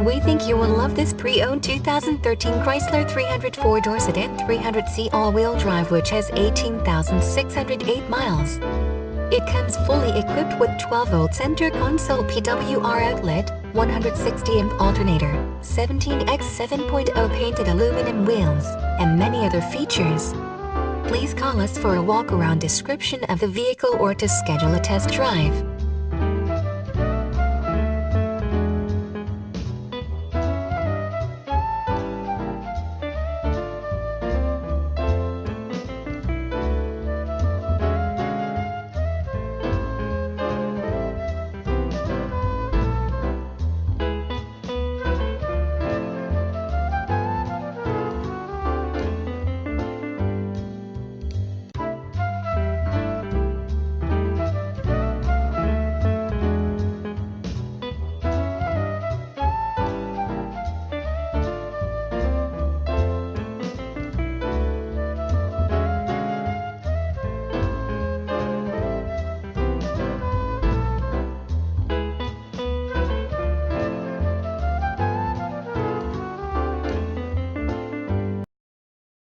We think you will love this pre-owned 2013 Chrysler 300 4-door sedan 300C all-wheel drive, which has 18,608 miles. It comes fully equipped with 12-volt center console PWR outlet, 160-amp alternator, 17x 7.0 painted aluminum wheels, and many other features. Please call us for a walk-around description of the vehicle or to schedule a test drive.